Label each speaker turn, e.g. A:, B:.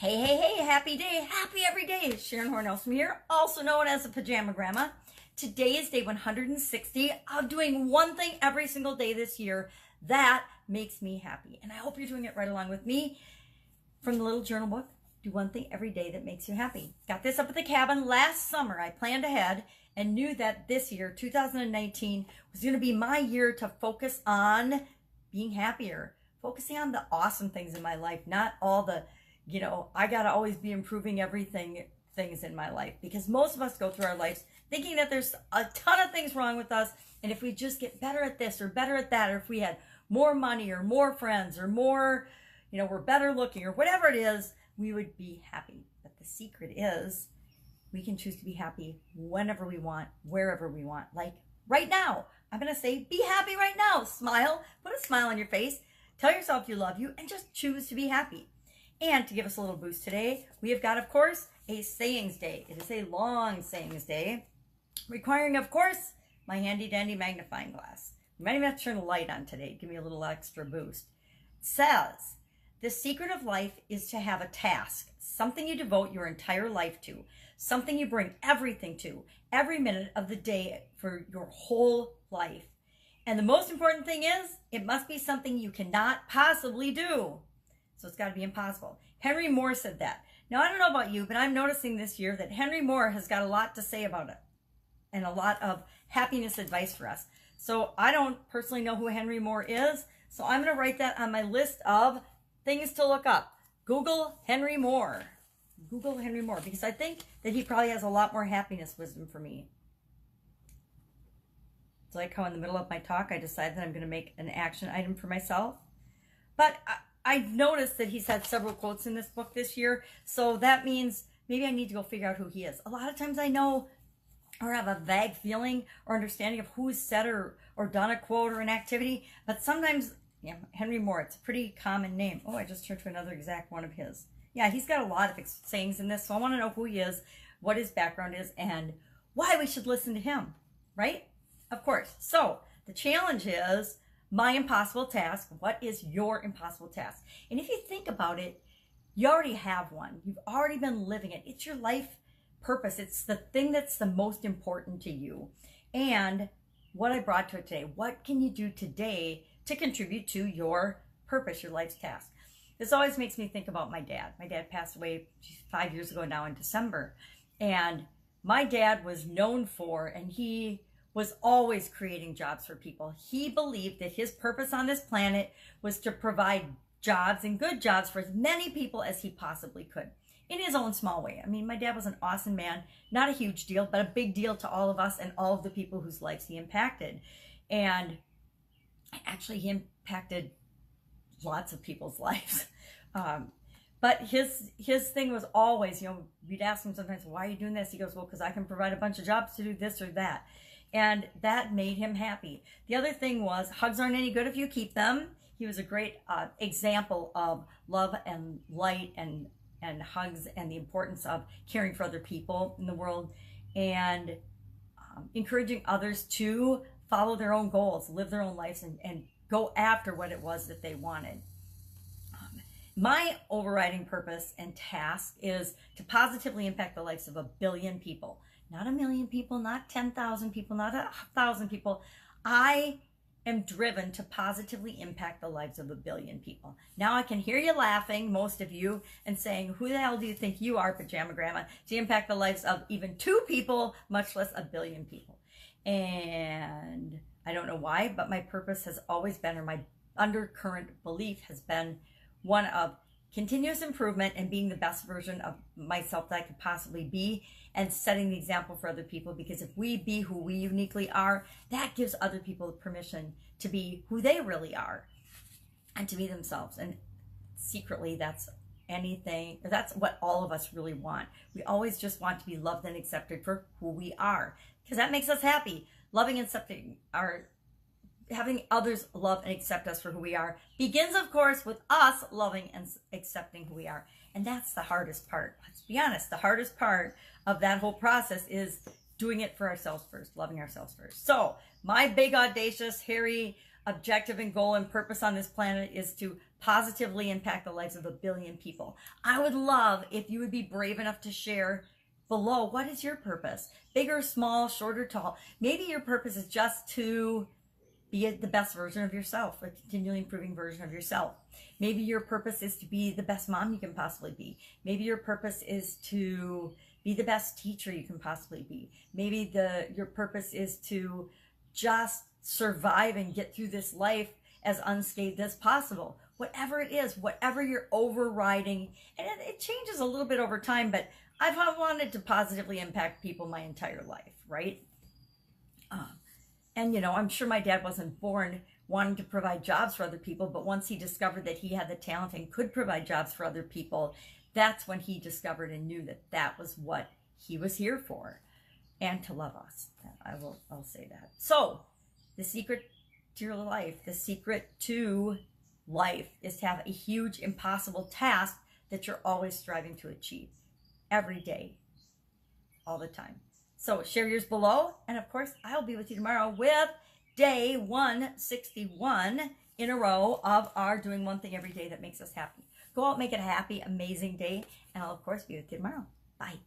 A: Hey, hey, hey, happy day, happy every day. Sharon Horne-Ellstrom here, also known as the Pajama Grandma. Today is day 160 of doing one thing every single day this year that makes me happy. And I hope you're doing it right along with me. From the little journal book, do one thing every day that makes you happy. Got this up at the cabin last summer. I planned ahead and knew that this year, 2019, was going to be my year to focus on being happier, focusing on the awesome things in my life, not all the I got to always be improving things in my life, because most of us go through our lives thinking that there's a ton of things wrong with us. And if we just get better at this or better at that, or if we had more money or more friends or more, we're better looking or whatever it is, we would be happy. But the secret is we can choose to be happy whenever we want, wherever we want. Like right now, I'm going to say, be happy right now. Smile, put a smile on your face, tell yourself you love you, and just choose to be happy. And to give us a little boost today, we have got, of course, a sayings day. It is a long sayings day, requiring, of course, my handy-dandy magnifying glass. We might even have to turn the light on today. Give me a little extra boost. It says, the secret of life is to have a task, something you devote your entire life to, something you bring everything to, every minute of the day for your whole life. And the most important thing is, it must be something you cannot possibly do. So it's got to be impossible. Henry Moore said that. Now, I don't know about you, but I'm noticing this year that Henry Moore has got a lot to say about it and a lot of happiness advice for us. So I don't personally know who Henry Moore is, so I'm going to write that on my list of things to look up. Google Henry Moore. Google Henry Moore, because I think that he probably has a lot more happiness wisdom for me. It's like how in the middle of my talk, I decided that I'm going to make an action item for myself. But I've noticed that he's had several quotes in this book this year, so that means maybe I need to go figure out who he is. A lot of times I know or have a vague feeling or understanding of who's said or done a quote or an activity, but sometimes, Henry Moore, it's a pretty common name. Oh, I just turned to another exact one of his. Yeah, he's got a lot of sayings in this, so I want to know who he is, what his background is, and why we should listen to him, right? Of course. So the challenge is my impossible task. What is your impossible task? And if you think about it, you already have one. You've already been living it. It's your life purpose. It's the thing that's the most important to you. And what I brought to it today, what can you do today to contribute to your purpose, your life's task? This always makes me think about my dad. My dad passed away 5 years ago now in December. And my dad was known for, and he was always creating jobs for people. He believed that his purpose on this planet was to provide jobs, and good jobs, for as many people as he possibly could in his own small way. I mean, my dad was an awesome man, not a huge deal, but a big deal to all of us and all of the people whose lives he impacted. And actually, he impacted lots of people's lives. But his thing was always, we'd ask him sometimes, why are you doing this? He goes, well, because I can provide a bunch of jobs to do this or that. And that made him happy. The other thing was, hugs aren't any good if you keep them. He was a great example of love and light and hugs and the importance of caring for other people in the world, and encouraging others to follow their own goals, live their own lives, and go after what it was that they wanted. My overriding purpose and task is to positively impact the lives of 1 billion people. Not 1 million people, not 10,000 people, not 1,000 people. I am driven to positively impact the lives of 1 billion people. Now I can hear you laughing, most of you, and saying, who the hell do you think you are, Pajama Grandma, to impact the lives of even 2 people, much less 1 billion people? And I don't know why, but my purpose has always been, or my undercurrent belief has been, one of continuous improvement and being the best version of myself that I could possibly be, and setting the example for other people. Because if we be who we uniquely are, that gives other people permission to be who they really are and to be themselves. And secretly, that's what all of us really want. We always just want to be loved and accepted for who we are, because that makes us happy. Loving and accepting having others love and accept us for who we are begins, of course, with us loving and accepting who we are. And that's the hardest part. Let's be honest. The hardest part of that whole process is doing it for ourselves first, loving ourselves first. So my big, audacious, hairy, objective and goal and purpose on this planet is to positively impact the lives of 1 billion people. I would love if you would be brave enough to share below, what is your purpose? Big or small, short or tall. Maybe your purpose is just to be the best version of yourself, a continually improving version of yourself. Maybe your purpose is to be the best mom you can possibly be. Maybe your purpose is to be the best teacher you can possibly be. Maybe your purpose is to just survive and get through this life as unscathed as possible. Whatever it is, whatever you're overriding, and it changes a little bit over time, but I've wanted to positively impact people my entire life, right? And, I'm sure my dad wasn't born wanting to provide jobs for other people, but once he discovered that he had the talent and could provide jobs for other people, that's when he discovered and knew that that was what he was here for, and to love us. I'll say that. So the secret to your life, the secret to life is to have a huge, impossible task that you're always striving to achieve every day, all the time. So share yours below. And of course, I'll be with you tomorrow with day 161 in a row of our doing one thing every day that makes us happy. Go out, make it a happy, amazing day. And I'll, of course, be with you tomorrow. Bye.